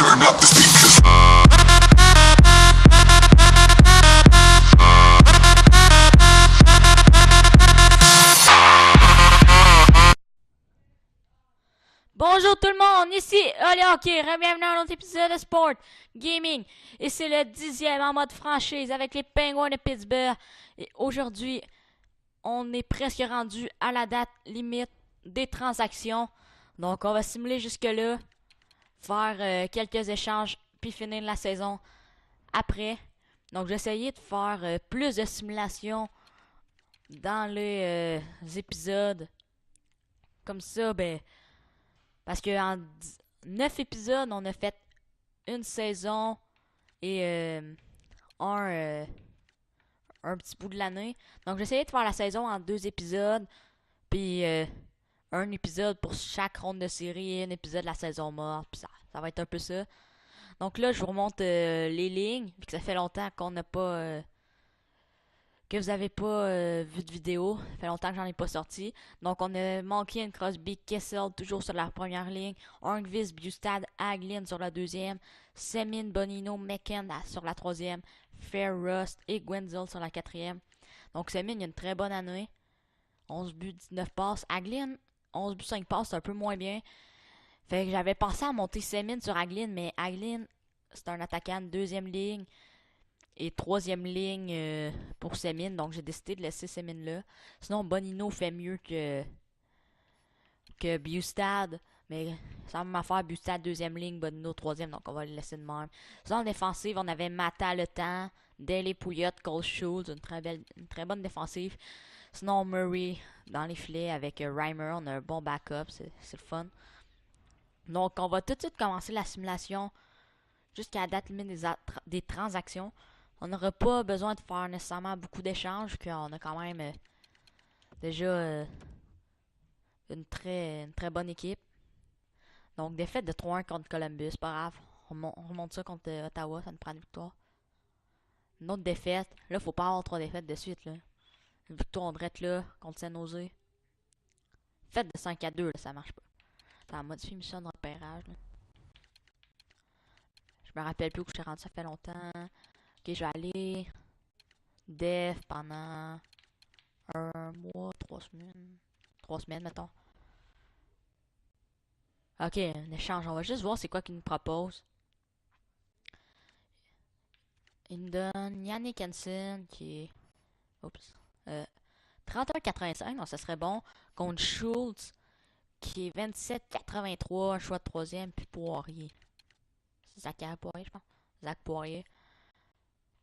turn up the speakers. Bonjour tout le monde, ici Oli Hockey, bienvenue à un autre épisode de Sport Gaming. Et c'est le 10e en mode franchise avec les Penguins de Pittsburgh. Et aujourd'hui, on est presque rendu à la date limite des transactions. Donc on va simuler jusque là, faire quelques échanges, puis finir la saison après. Donc j'ai essayé de faire plus de simulations dans les épisodes. Comme ça, parce que en 9 épisodes, on a fait une saison et un petit bout de l'année. Donc j'ai essayé de faire la saison en 2 épisodes, puis un épisode pour chaque ronde de série et un épisode de la saison morte. Puis ça va être un peu ça. Donc là, je vous remonte les lignes, puis que ça fait longtemps qu'on n'a pas... que vous avez pas vu de vidéo. Ça fait longtemps que j'en ai pas sorti. Donc on a Malkin, Crosby, Kessel toujours sur la première ligne. Hornqvist, Bustad, Hagelin sur la deuxième. Semin, Bonino, McKenna sur la troisième. Fair, Rust et Gwenzel sur la quatrième. Donc Semin, il a une très bonne année. 11 buts, 19 passes. Hagelin, 11 buts, 5 passes, c'est un peu moins bien. Fait que j'avais pensé à monter Semin sur Hagelin, mais Hagelin, c'est un attaquant de deuxième ligne. Et troisième ligne pour Semin, donc j'ai décidé de laisser Semin là. Sinon, Bonino fait mieux que Bustad, mais ça va faire Bustad deuxième ligne, Bonino troisième, donc on va le laisser de même. Sinon, en défensive, on avait Mata Le Temps, Daley Pouliot, Cole Schultz, une très bonne défensive. Sinon, Murray dans les filets avec Reimer, on a un bon backup, c'est le fun. Donc, on va tout de suite commencer la simulation jusqu'à la date limite des transactions. On n'aura pas besoin de faire nécessairement beaucoup d'échanges, qu'on a quand même déjà une très bonne équipe. Donc, défaite de 3-1 contre Columbus, pas grave. On remonte ça contre Ottawa, ça nous prend une victoire. Une autre défaite. Là, faut pas avoir 3 défaites de suite. Là. Une victoire en drette là, contre Saint-Nosé. Fête de 5-2, là, ça marche pas. Attends, modifie mission de repérage. Là. Je me rappelle plus où je suis rendu, ça fait longtemps. Ok, je vais aller def pendant un mois, 3 semaines. 3 semaines, mettons. Ok, un échange. On va juste voir c'est quoi qu'il nous propose. Il nous donne Yannick Hansen qui est... Oups. 31,85, donc ça serait bon. Contre Schultz qui est 27,83, un choix de troisième, puis Poirier. C'est Zach Poirier, je pense. Zach Poirier.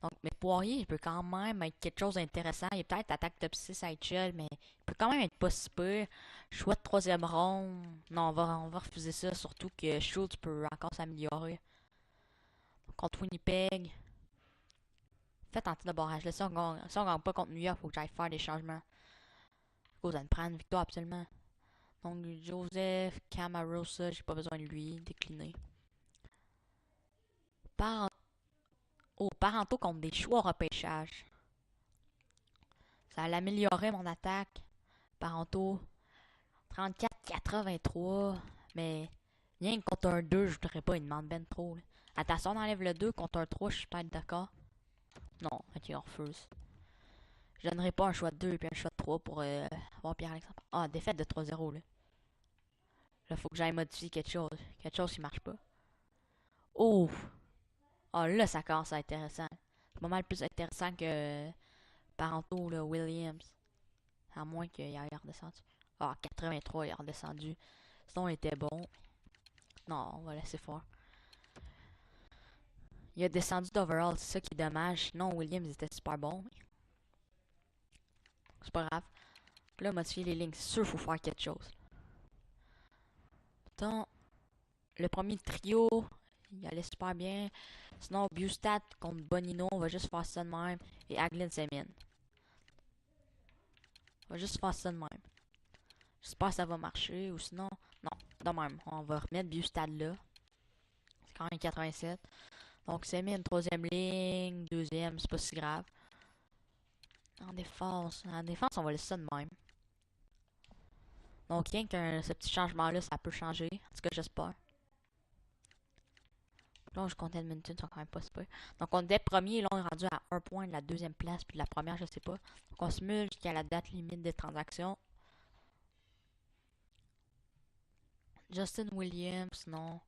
Donc, mais Poirier, il peut quand même être quelque chose d'intéressant. Il est peut-être attaque top 6 à HL, mais il peut quand même être pas si peu. Choix de troisième ronde. Non, on va refuser ça, surtout que Schultz peut encore s'améliorer. Contre Winnipeg. Faites un tir de barrage. Là, si on gagne pas contre New York, il faut que j'aille faire des changements. Vous allez me prendre une victoire absolument. Donc, Joseph, Camarosa, j'ai pas besoin de lui. Décliné. Parentaux contre des choix au repêchage. Ça allait améliorer mon attaque. Parentaux. 34,83. Mais rien que contre un 2, je voudrais pas. Il demande ben trop. Là. Attention, on enlève le 2 contre un 3, je suis peut-être d'accord. Non, ok, on refuse. Je donnerai pas un choix de 2 et puis un choix de 3 pour avoir Pierre-Alexandre. Ah, défaite de 3-0 là. Là, faut que j'aille modifier quelque chose. Quelque chose qui marche pas. Oh! Ah, là, ça commence à être intéressant. C'est pas mal plus intéressant que Parento, là, Williams. À moins qu'il aille redescendu. Ah, 83, il est redescendu. Sinon, il était bon. Non, on va laisser faire. Il a descendu d'overall, c'est ça qui est dommage. Sinon, Williams était super bon. C'est pas grave. Là, modifier les lignes, c'est sûr qu'il faut faire quelque chose. Mettons, le premier trio, il allait super bien. Sinon, Bustad contre Bonino, on va juste faire ça de même. Et Hagelin Semin. On va juste faire ça de même. J'espère que ça va marcher. Ou sinon, non, de même. On va remettre Bustad là. C'est quand même 87. Donc, Semin, troisième ligne, deuxième, c'est pas si grave. En défense, on va laisser ça de même. Donc, rien que ce petit changement-là, ça peut changer. En tout cas, j'espère. Là, je compte Edmonton, ils sont quand même pas super. Donc, on était premier, là, on est rendu à 1 point de la deuxième place, puis de la première, je sais pas. Donc, on se mule jusqu'à la date limite des transactions. Justin Williams, non.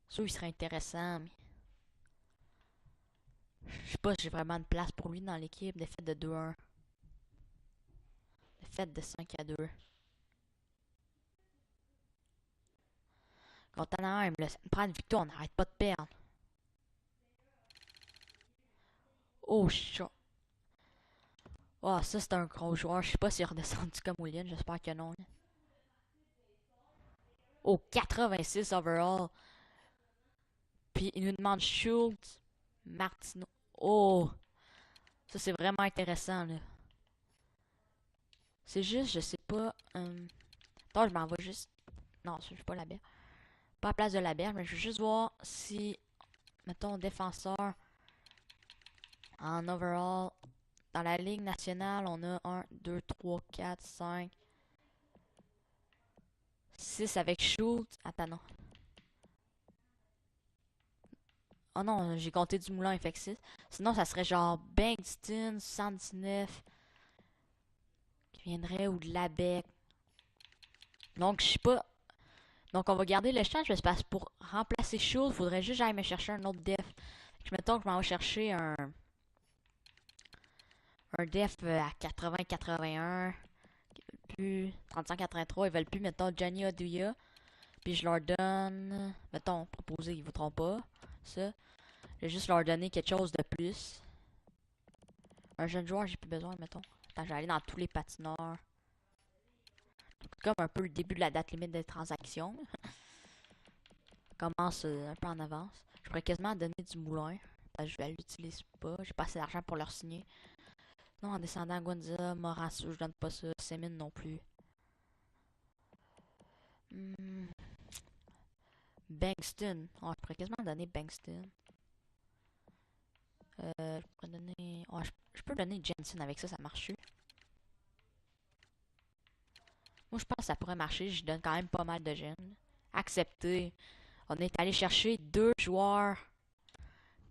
Ça, il serait intéressant, mais je sais pas si j'ai vraiment de place pour lui dans l'équipe. Défaite de 2-1. Défaite de 5-2. Contre Anaheim, là, ça me prend une victoire, on n'arrête pas de perdre. Oh, shit. Oh, ça, c'est un gros joueur. Je sais pas s'il est redescendu comme Williams. J'espère que non. Oh, 86 overall. Puis il nous demande Schultz, Martino. Oh, ça c'est vraiment intéressant là. C'est juste, je sais pas. Attends, je m'en vais juste. Non, je suis pas la berge. Pas à la place de la berge, mais je veux juste voir si, mettons, défenseur en overall. Dans la Ligue nationale, on a 1, 2, 3, 4, 5, 6 avec Schultz. Attends, non. Oh non, j'ai compté du moulin, il fait que 6. Sinon, ça serait genre Bankston, 79, qui viendrait, ou de Labec. Donc, je sais pas. Donc, on va garder le change, mais c'est parce que pour remplacer Schultz, il faudrait juste que j'aille me chercher un autre def. Je mettons que je m'en vais chercher un def à 80-81. Plus 35-83. Ils veulent plus, mettons, Johnny Oduya. Puis je leur donne. Mettons, proposer, ils voudront pas. Ça. Je vais juste leur donner quelque chose de plus. Un jeune joueur, j'ai plus besoin, mettons. Attends, je vais aller dans tous les patineurs. Comme un peu le début de la date limite des transactions. Commence un peu en avance. Je pourrais quasiment donner du moulin. Parce que je l'utilise pas. J'ai pas assez d'argent pour leur signer. Non, en descendant, Gonza, Morasso, je donne pas ça. Semin non plus. Hmm. Bankston. Oh, je pourrais quasiment donner Bankston. Je pourrais donner. Oh, je peux donner Jensen avec ça, ça marche. Moi, je pense que ça pourrait marcher. Je donne quand même pas mal de jeunes. Accepté. On est allé chercher deux joueurs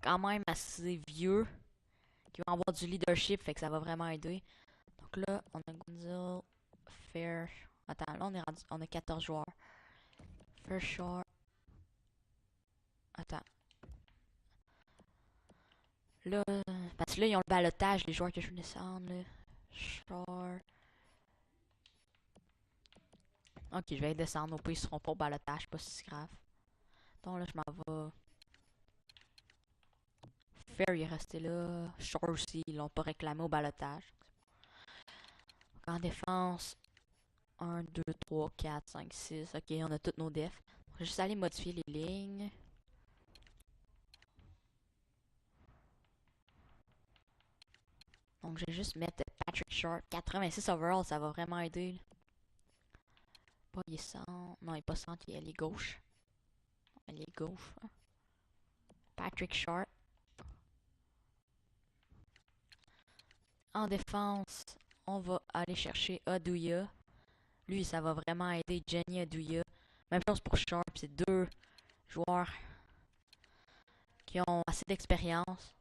quand même assez vieux qui vont avoir du leadership, fait que ça va vraiment aider. Donc là, on a Gonzalo, Fair. Attends, là, on a 14 joueurs. Fair Short. Attends. Là, parce que là, ils ont le balotage, les joueurs que je veux descendre. Là. Short. Ok, je vais les descendre. Au pire, ils seront pas au balotage, pas si grave. Donc là, je m'en vais. Fair, il est resté là. Short aussi, ils l'ont pas réclamé au balotage. En défense, 1, 2, 3, 4, 5, 6. Ok, on a toutes nos defs. On va juste aller modifier les lignes. Donc, je vais juste mettre Patrick Short. 86 overall, ça va vraiment aider. Là. Pas, il est centre. Non, il est pas centre, il est gauche. Il est gauche. Hein. Patrick Short. En défense, on va aller chercher Oduya. Lui, ça va vraiment aider Jenny Oduya. Même chose pour Sharp, c'est deux joueurs qui ont assez d'expérience.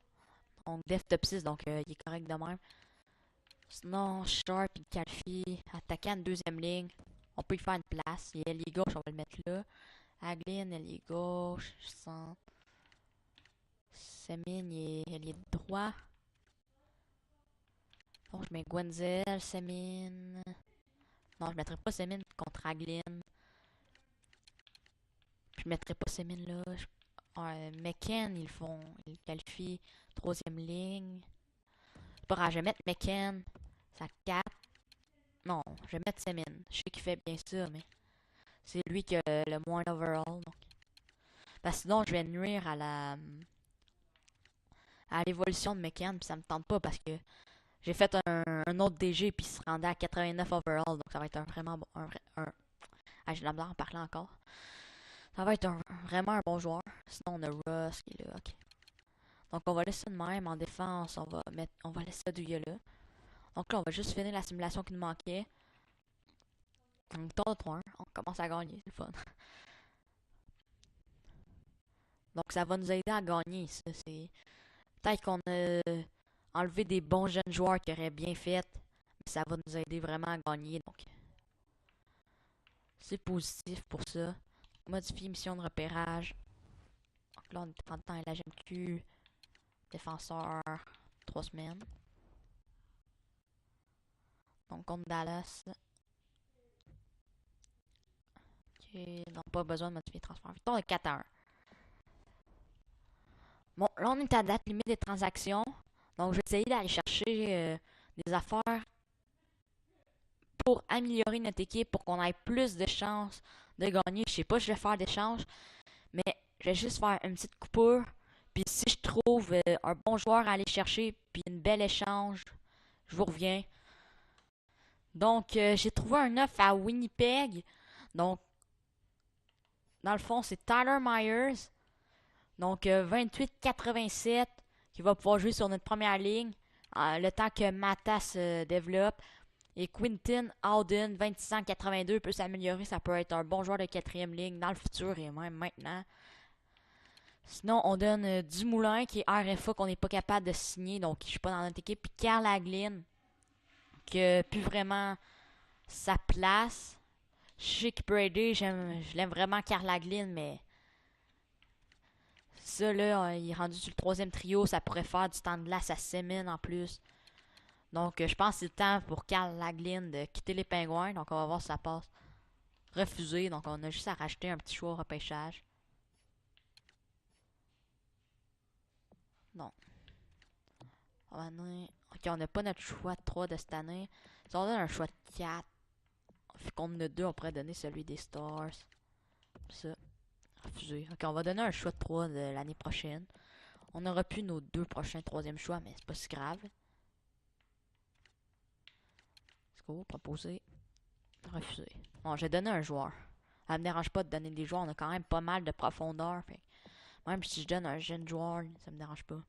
Donc, Def top 6, donc il est correct de même. Sinon, Sharp, il qualifie. Attaquant de deuxième ligne. On peut y faire une place. Il est ailier gauche, on va le mettre là. Aglin, ailier gauche. Centre. Semin, il est ailier droit. Donc, je mets Gwenzel, Semin. Non, je mettrai pas Semin contre Aglin. Je mettrai pas Semin là. McKen, ils qualifient troisième ligne. Pas grave, je vais mettre McKen. Ça 4. Non, je vais mettre Semin. Je sais qu'il fait bien ça, mais c'est lui qui a le moins overall. Donc. Parce que sinon, je vais nuire à l'évolution de McKen, puis ça me tente pas parce que j'ai fait un autre DG puis il se rendait à 89 overall, donc ça va être un vraiment bon. Ah, j'ai de la misère en parler encore. Ça va être vraiment un bon joueur. Sinon, on a Russ qui est là. Ok. Donc, on va laisser de même. En défense, on va laisser Aduya là. Donc là, on va juste finir la simulation qui nous manquait. Donc, tour de 3, on commence à gagner. C'est le fun. Donc ça va nous aider à gagner, ça. C'est peut-être qu'on a enlevé des bons jeunes joueurs qui auraient bien fait, mais ça va nous aider vraiment à gagner. Donc c'est positif pour ça. Modifier mission de repérage. Donc là, on est en temps à la GMQ. Défenseur, 3 semaines. Donc contre Dallas. Ok, non, pas besoin de modifier le transfert. Victoire de 4-1. Bon, là, on est à date limite des transactions. Donc, je vais essayer d'aller chercher des affaires pour améliorer notre équipe, pour qu'on ait plus de chances de gagner. Je sais pas si je vais faire d'échange, mais je vais juste faire une petite coupure. Puis si je trouve un bon joueur à aller chercher, puis une belle échange, je vous reviens. Donc, j'ai trouvé un offre à Winnipeg. Donc, dans le fond, c'est Tyler Myers. Donc, 28,87 qui va pouvoir jouer sur notre première ligne. Le temps que Matas se développe. Et Quinton Howden, 2682, peut s'améliorer. Ça peut être un bon joueur de quatrième ligne dans le futur et même maintenant. Sinon, on donne Dumoulin, qui est RFA, qu'on n'est pas capable de signer. Donc, je suis pas dans notre équipe. Puis Karl Hagelin, qui n'a plus vraiment sa place. Je sais qu'il peut aider. Je l'aime vraiment, Karl Hagelin, mais ça, là, il est rendu sur le troisième trio. Ça pourrait faire du temps de glace à Semin en plus. Donc, je pense que c'est le temps pour Karl Hagelin de quitter les Pingouins. Donc, on va voir si ça passe. Refusé. Donc, on a juste à racheter un petit choix au repêchage. Non. Ok, on n'a pas notre choix de 3 de cette année. Si on donne un choix de 4, vu qu'on en a 2, on pourrait donner celui des Stars. Ça. Refusé. Ok, on va donner un choix de 3 de l'année prochaine. On aura plus nos 2 prochains troisième choix, mais c'est pas si grave. Est-ce qu'on va proposer? Refusé. Bon, j'ai donné un joueur. Ça me dérange pas de donner des joueurs. On a quand même pas mal de profondeur. Fait. Même si je donne un jeune joueur, ça me dérange pas.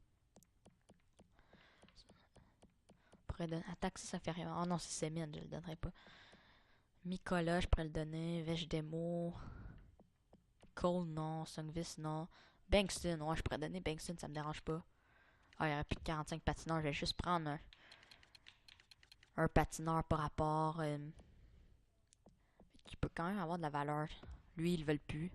Attaque, ça fait rien. Oh non, c'est Semin, je le donnerai pas. Mikola, je pourrais le donner. Vejdemo. Cole, non. Sungvis, non. Bankston, ouais, je pourrais donner Bankston, ça me dérange pas. Ah, il y aurait plus de 45 patineurs. Je vais juste prendre un patineur par rapport. Qui peut quand même avoir de la valeur. Lui, ils veulent plus.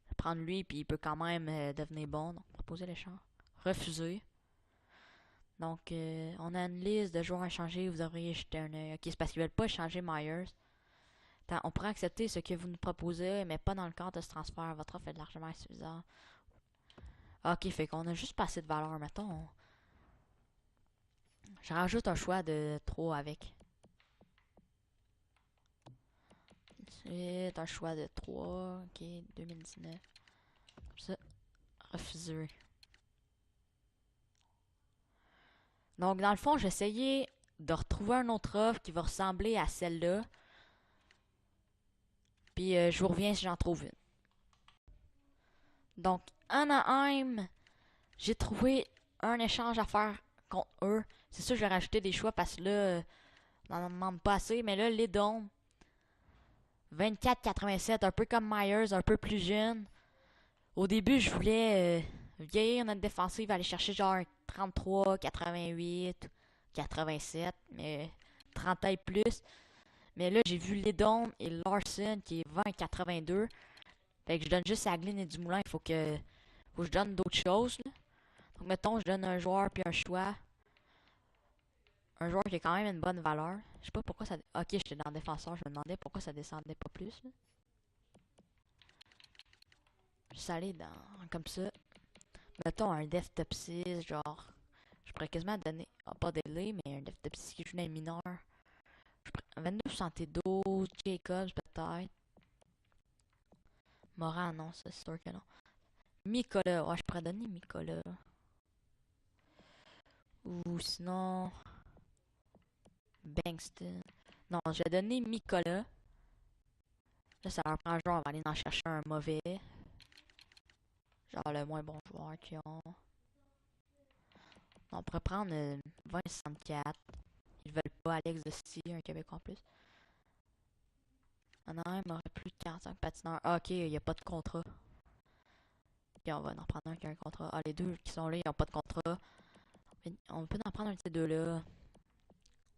Je vais prendre lui, puis il peut quand même devenir bon. Donc, proposer l'échange. Refuser. Donc, on a une liste de joueurs à changer. Vous auriez jeté un œil. Ok, c'est parce qu'ils veulent pas changer Myers. On pourrait accepter ce que vous nous proposez, mais pas dans le cadre de ce transfert. Votre offre est largement insuffisante. Ok, fait qu'on a juste pas assez de valeur, mettons. Je rajoute un choix de 3 avec. C'est un choix de 3. Ok, 2019. Comme ça. Refusé. Donc, dans le fond, j'ai essayé de retrouver un autre offre qui va ressembler à celle-là. Puis, je vous reviens si j'en trouve une. Donc, Anaheim, j'ai trouvé un échange à faire contre eux. C'est sûr, je vais rajouter des choix parce que là, on n'en demande pas assez. Mais là, les dons, 24,87, un peu comme Myers, un peu plus jeune. Au début, je voulais vieillir notre défensive, aller chercher genre 33, 88, 87, mais 30 ans et plus. Mais là, j'ai vu Ledon et Larson qui est 20,82. Fait que je donne juste à Glynn et Dumoulin. Faut que je donne d'autres choses. Là. Donc, mettons, je donne un joueur puis un choix. Un joueur qui a quand même une bonne valeur. Je sais pas pourquoi ça. Ok, j'étais dans le défenseur. Je me demandais pourquoi ça descendait pas plus. Là. Juste aller dans. Comme ça. Mettons un Def Top 6, genre. Je pourrais quasiment donner. Pas Delay, mais un Def Top 6 qui joue dans les mineurs. 22,72. Jacobs, peut-être. Moran, non, ça c'est sûr que non. Mikola, ouais, je pourrais donner Mikola. Ou sinon. Bankston. Non, je vais donner Mikola. Là, ça leur prend un joueur, on va aller en chercher un mauvais. Genre le moins bon joueur qu'ils ont. On pourrait prendre 20,64. Ils veulent pas Alex de City, un Québécois en plus. Anaheim aurait plus de 45 patineurs. Ah, ok, il n'y a pas de contrat. Puis on va en prendre un qui a un contrat. Ah, les deux qui sont là, ils n'ont pas de contrat. On peut en prendre un de ces deux-là.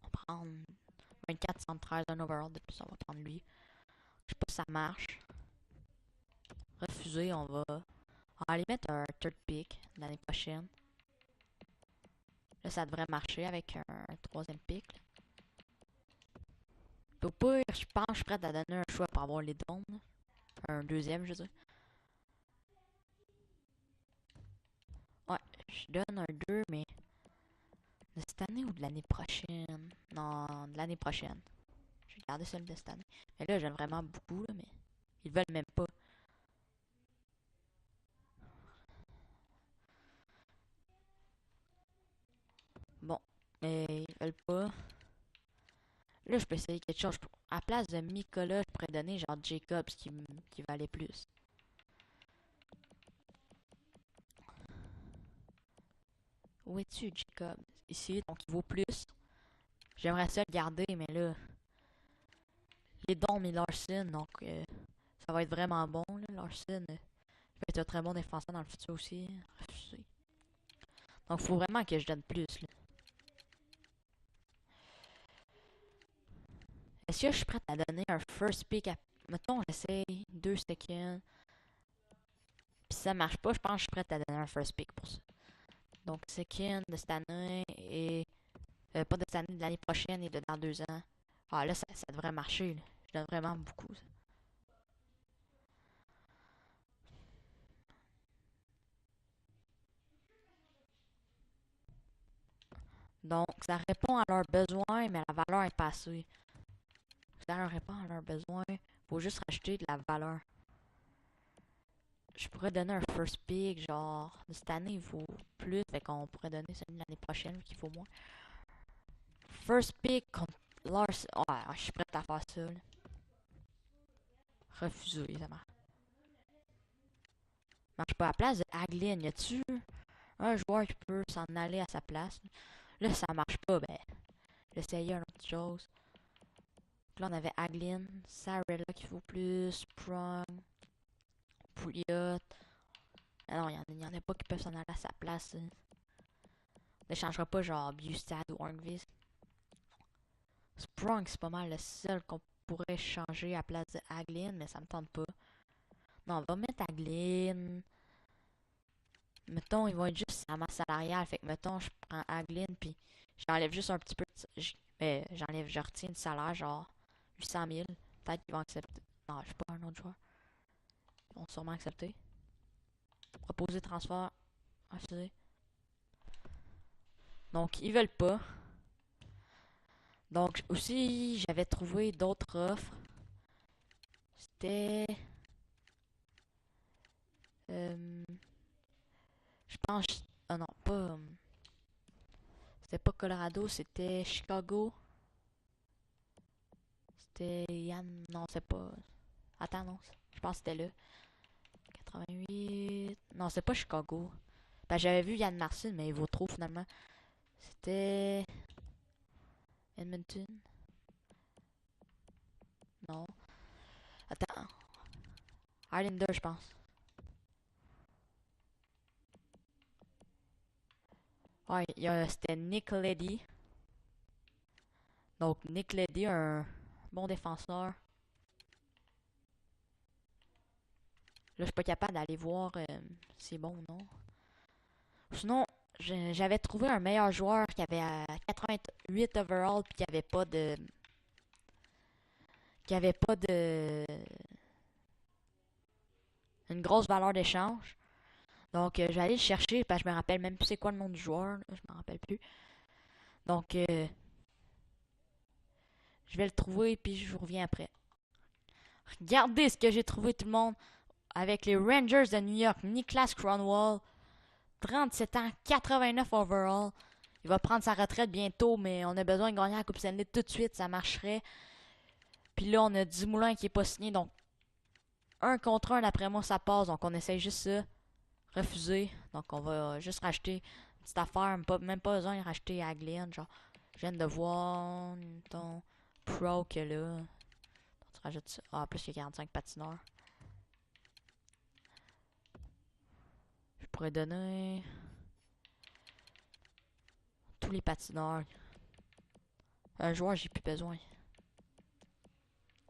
On va prendre 24, 113, un overall de plus, on va prendre lui. Je sais pas si ça marche. Refuser, on va aller mettre un third pick l'année prochaine. Là, ça devrait marcher avec un troisième pick. Là. Au pire, je pense que je suis prête à donner un choix pour avoir les dons. Là. Un deuxième, je veux dire. Ouais, je donne un 2, mais de cette année ou de l'année prochaine? Non, de l'année prochaine. Je vais garder celui de cette année. Mais là, j'aime vraiment beaucoup, là, mais ils veulent même pas. Bon, mais ils veulent pas. Là, je peux essayer quelque chose. À la place de Mikola, je pourrais donner genre Jacobs qui valait plus. Où es-tu, Jacob? Ici, donc il vaut plus. J'aimerais ça le garder, mais là, les dons et Larson, donc ça va être vraiment bon. Là. Larson va être un très bon défenseur dans le futur aussi. Refusé. Donc, il faut vraiment que je donne plus. Là. Est-ce que je suis prête à donner un first pick à... Mettons, j'essaye 2 seconds. Puis ça marche pas, je pense que je suis prête à donner un first pick pour ça. Donc, second de cette année et... pas de cette année, de l'année prochaine et de dans 2 ans. Ah, là, ça devrait marcher. Là. Je donne vraiment beaucoup. Ça. Donc, ça répond à leurs besoins, mais la valeur est pas assez. Ça leur répond à leurs besoins. Faut juste racheter de la valeur. Je pourrais donner un first pick, genre, de cette année, il faut plus, fait qu'on pourrait donner celui de l'année prochaine, qu'il faut moins. First pick contre Lars. Ouais, je suis prête à faire ça. Là. Refusé, ça marche. Marche pas à la place de Haglin. Y a-tu un joueur qui peut s'en aller à sa place? Là, ça marche pas, ben, j'essayais une autre chose. Là, on avait Haglin, Sarella qui vaut plus, Prong, Pouliot. Ah non, y en a pas qui peuvent s'en aller à sa place. Hein. On n'échangera pas genre Bustad ou Hornvis. Sprung, c'est pas mal le seul qu'on pourrait changer à la place de Haglin, mais ça me tente pas. Non, on va mettre Haglin. Mettons, ils vont être juste à ma salariale. Fait que, mettons, je prends Haglin, puis j'enlève juste un petit peu. Je retiens du salaire, genre 800 000. Peut-être qu'ils vont accepter. Non, je sais pas, un autre joueur. Ils vont sûrement accepter. Proposer transfert. Refuser. Donc, ils veulent pas. Donc, aussi, j'avais trouvé d'autres offres. C'était. Je pense. Ah non, pas. C'était pas Colorado, c'était Chicago. C'était Yann. Non, c'est pas. Attends, non. Je pense que c'était là. 88. Non, c'est pas Chicago. Ben, j'avais vu Yann Marcin, mais il vaut trop finalement. C'était. Edmonton. Non. Attends. Islander, je pense. Ouais, c'était Nick Leddy. Donc, Nick Leddy, un bon défenseur. Là, je suis pas capable d'aller voir si c'est bon ou non. Sinon, j'avais trouvé un meilleur joueur qui avait 88 overall puis qui avait pas de une grosse valeur d'échange. Donc, je vais aller le chercher parce que je me rappelle même plus c'est quoi le nom du joueur. Là, je me rappelle plus. Donc, je vais le trouver puis je vous reviens après. Regardez ce que j'ai trouvé tout le monde avec les Rangers de New York. Niklas Cronwall, 37 ans, 89 overall. Il va prendre sa retraite bientôt, mais on a besoin de gagner la Coupe Stanley tout de suite, ça marcherait. Puis là, on a Dumoulin qui est pas signé, donc un contre un, d'après moi, ça passe. Donc on essaye juste ça. Refuser. Donc on va juste racheter une petite affaire. Même pas besoin de racheter à Glenn. Genre, je viens de voir ton Pro que là. Tu rajoutes ça. Ah, plus qu'il y a 45 patineurs. pourrais donner tous les patineurs. Un joueur, j'ai plus besoin.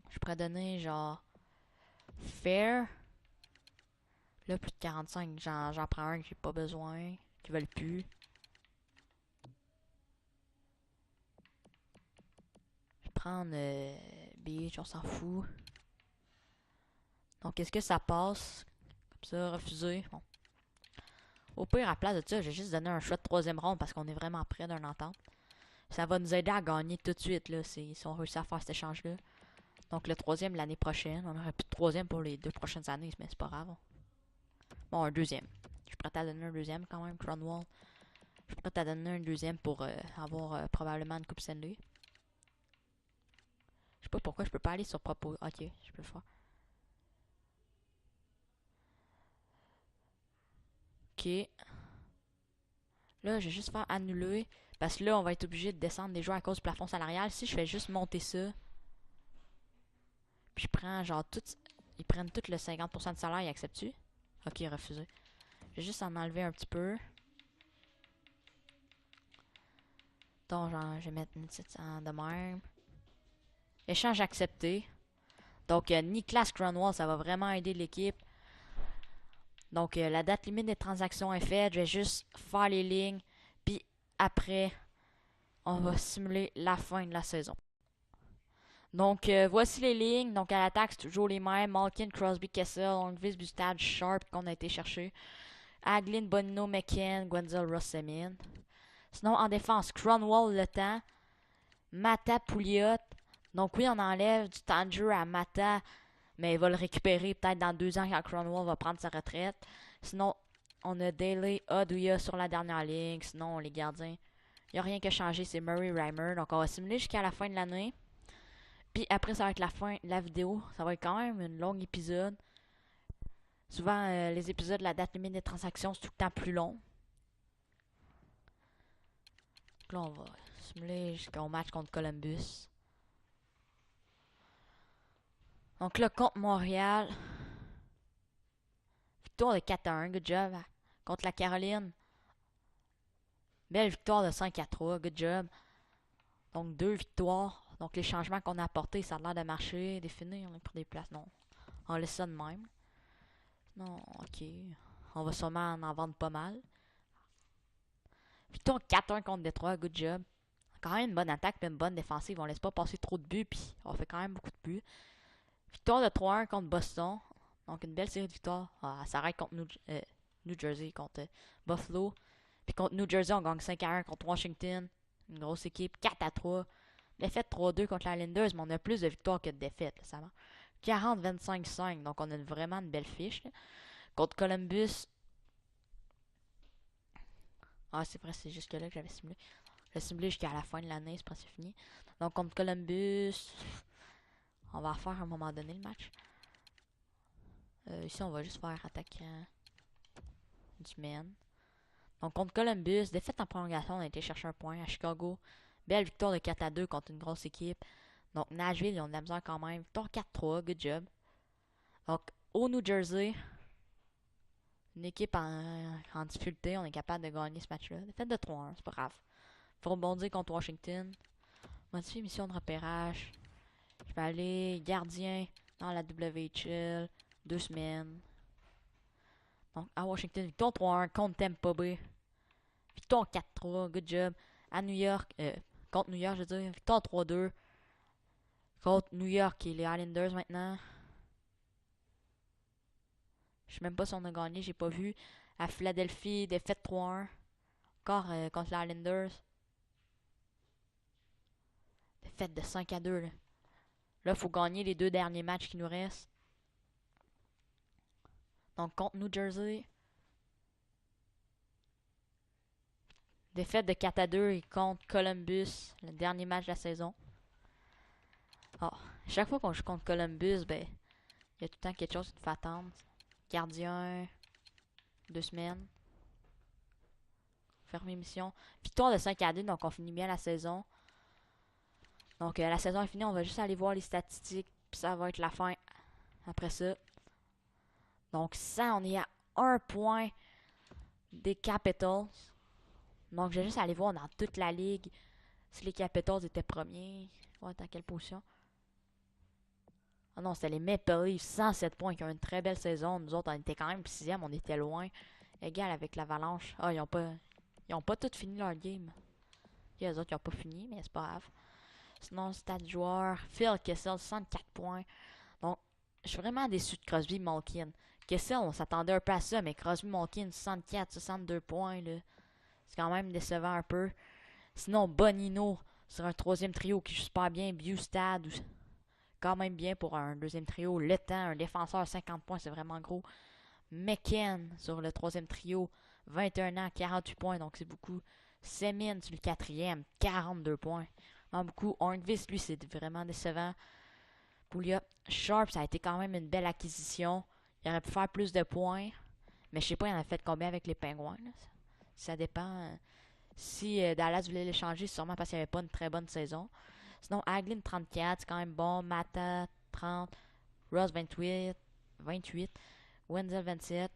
Je pourrais donner genre Fair. Là, plus de 45. J'en prends un que j'ai pas besoin. Qui veulent plus. Je vais prendre Beach, on s'en fout. Donc, est-ce que ça passe? Comme ça, refusé. Bon. Au pire, à place de ça, j'ai juste donné un choix de troisième ronde parce qu'on est vraiment près d'un entente. Ça va nous aider à gagner tout de suite, là, si on réussit à faire cet échange-là. Donc, le troisième l'année prochaine. On aurait plus de troisième pour les 2 prochaines années, mais c'est pas grave. Bon, un deuxième. Je suis prêt à donner un deuxième quand même, Cronwall. Je suis prêt à donner un deuxième pour avoir probablement une Coupe Stanley. Je sais pas pourquoi je peux pas aller sur propos. Ok, je peux le faire. Ok. Là, je vais juste faire annuler. Parce que là, on va être obligé de descendre des joueurs à cause du plafond salarial. Si je fais juste monter ça. Puis je prends genre tout. Ils prennent tout le 50% de salaire, ils acceptent-tu? Ok, refusé. Je vais juste en enlever un petit peu. Donc, genre, je vais mettre 1700 de même. Échange accepté. Donc, Niklas Cronwall, ça va vraiment aider l'équipe. Donc, la date limite des transactions est faite. Je vais juste faire les lignes. Puis, après, on va simuler la fin de la saison. Donc, voici les lignes. Donc, à l'attaque, c'est toujours les mêmes. Malkin, Crosby, Kessel, Longvis, Bustad, Sharp qu'on a été chercher. Aglin, Bonino, McKen, Gwenzel, Ross-Semin. Sinon, en défense, Cronwall, le temps. Mata, Pouliot. Donc, oui, on enlève du temps de jeu à Mata. Mais il va le récupérer peut-être dans 2 ans quand Cronwall va prendre sa retraite. Sinon, on a Daly, Oduya sur la dernière ligne. Sinon, les gardiens, il n'y a rien qui a changé. C'est Murray Reimer. Donc, on va simuler jusqu'à la fin de l'année. Puis après, ça va être la fin de la vidéo. Ça va être quand même un long épisode. Souvent, les épisodes de la date limite des transactions, c'est tout le temps plus long. Donc là, on va simuler jusqu'au match contre Columbus. Donc là, contre Montréal. Victoire de 4-1, good job. Contre la Caroline. Belle victoire de 5-3, good job. Donc 2 victoires. Donc les changements qu'on a apportés, ça a l'air de marcher. Définir, on a pris des places. Non, on laisse ça de même. Non, ok. On va sûrement en vendre pas mal. Victoire 4-1 contre Détroit, good job. Quand même une bonne attaque et une bonne défensive. On laisse pas passer trop de buts, puis on fait quand même beaucoup de buts. Victoire de 3-1 contre Boston. Donc une belle série de victoires. Ah, ça arrête contre New Jersey, contre Buffalo. Puis contre New Jersey, on gagne 5-1 contre Washington. Une grosse équipe. 4-3. Défaite 3-2 contre la Islanders, mais on a plus de victoires que de défaites. Là, ça va. 40-25-5. Donc on a vraiment une belle fiche. Là. Contre Columbus. Ah, c'est vrai, c'est jusque là que j'avais simulé. J'ai simulé jusqu'à la fin de l'année, c'est presque fini. Donc contre Columbus. On va refaire à un moment donné le match. Ici, on va juste faire attaquant du men. Donc, contre Columbus, défaite en prolongation, on a été chercher un point. À Chicago, belle victoire de 4-2 contre une grosse équipe. Donc, Nashville, ils ont de la misère quand même. Victoire 4-3, good job. Donc, au New Jersey, une équipe en difficulté, on est capable de gagner ce match-là. Défaite de 3-1, c'est pas grave. Faut rebondir contre Washington. Modifier mission de repérage. Je vais aller gardien dans la WHL. 2 semaines. Donc, à Washington, victoire 3-1 contre Tampa Bay. Victoire 4-3, good job. À New York, contre New York, je veux dire, victoire 3-2. Contre New York et les Islanders maintenant. Je sais même pas si on a gagné, j'ai pas vu. À Philadelphie, défaite 3-1. Encore contre les Islanders. Défaite de 5-2. Là, il faut gagner les 2 derniers matchs qui nous restent. Donc, contre New Jersey. Défaite de 4-2 et contre Columbus, le dernier match de la saison. Oh, chaque fois qu'on joue contre Columbus, ben, il y a tout le temps quelque chose qui nous fait attendre. Gardien, 2 semaines. Fermer mission. Victoire de 5-2, donc on finit bien la saison. Donc la saison est finie, on va juste aller voir les statistiques, puis ça va être la fin après ça. Donc ça, on est à 1 point des Capitals. Donc, j'ai juste aller voir dans toute la ligue si les Capitals étaient premiers. Ouais, à quelle position? Ah non, c'était les Maple Leafs, 107 points, qui ont une très belle saison. Nous autres, on était quand même 6e, on était loin. Égal avec l'Avalanche. Ah, ils ont pas tout fini leur game. Et les autres, ils ont pas fini, mais c'est pas grave. Sinon, stade joueur, Phil Kessel, 64 points. Donc, je suis vraiment déçu de Crosby Malkin. Kessel, on s'attendait un peu à ça, mais Crosby Malkin, 64, 62 points, là. C'est quand même décevant un peu. Sinon, Bonino, sur un troisième trio qui joue super bien. Bustad, quand même bien pour un deuxième trio. Le temps, un défenseur, 50 points, c'est vraiment gros. McKen, sur le troisième trio, 21 ans, 48 points, donc c'est beaucoup. Semin, sur le quatrième, 42 points. Vraiment beaucoup. Hornqvist, lui, c'est vraiment décevant. Pouliot, Sharp, ça a été quand même une belle acquisition. Il aurait pu faire plus de points. Mais je sais pas, il en a fait combien avec les Pingouins. Là. Ça dépend. Si Dallas voulait l'échanger, c'est sûrement parce qu'il n'y avait pas une très bonne saison. Sinon, Hagelin 34, c'est quand même bon. Mata 30. Ross 28. Wenzel 27.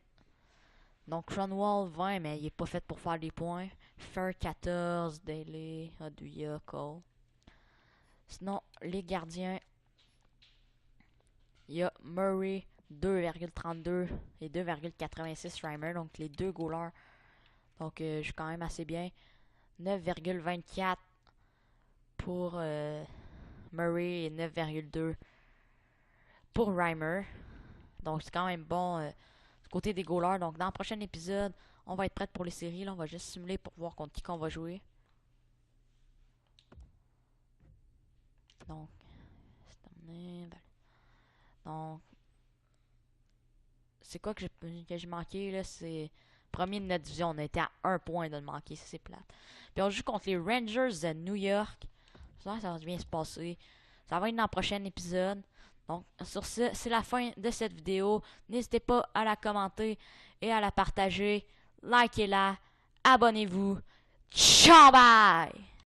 Donc, Cronwall 20, mais il est pas fait pour faire des points. Fer 14. Daly, Oduya, Cole. Sinon, les gardiens, il y a Murray 2,32 et 2,86 Reimer, donc les deux goalers. Donc, je suis quand même assez bien. 9,24 pour Murray et 9,2 pour Reimer. Donc, c'est quand même bon du côté des goalers. Donc, dans le prochain épisode, on va être prêt pour les séries. Là, on va juste simuler pour voir contre qui qu'on va jouer. Donc, c'est terminé. Donc, c'est quoi que j'ai manqué là? C'est premier de notre division. On a été à 1 point de le manquer. C'est plate. Puis on joue contre les Rangers de New York. Ça va bien se passer. Ça va être dans le prochain épisode. Donc, sur ce, c'est la fin de cette vidéo. N'hésitez pas à la commenter et à la partager. Likez-la. Abonnez-vous. Ciao, bye!